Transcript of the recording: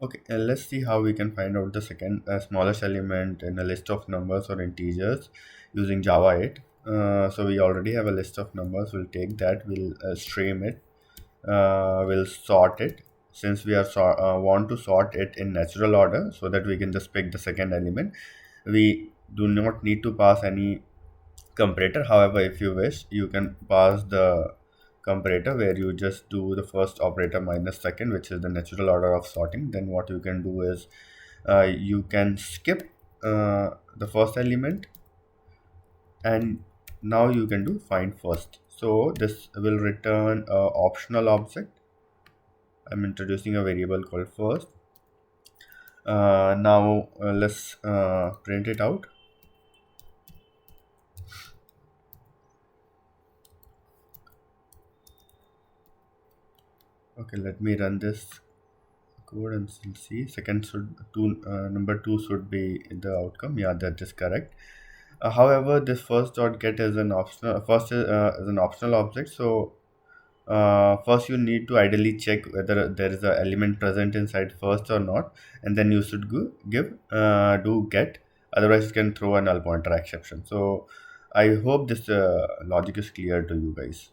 Okay, let's see how we can find out the second smallest element in a list of numbers or integers using Java 8. So we already have a list of numbers. We'll take that, we'll stream it, we'll sort it. Since we are want to sort it in natural order so that we can just pick the second element, we do not need to pass any comparator. However, if you wish, you can pass the comparator where you just do the first operator minus second, which is the natural order of sorting. Then what you can do is you can skip the first element, and now you can do find first. So this will return a optional object. I'm introducing a variable called first. Now let's print it out. Okay, let me run this code and we'll see. Second should two number two should be the outcome. Yeah, that is correct. However, this first dot get is an optional is an optional object. So first you need to ideally check whether there is an element present inside first or not, and then you should go give do get. Otherwise, it can throw a null pointer exception. So I hope this logic is clear to you guys.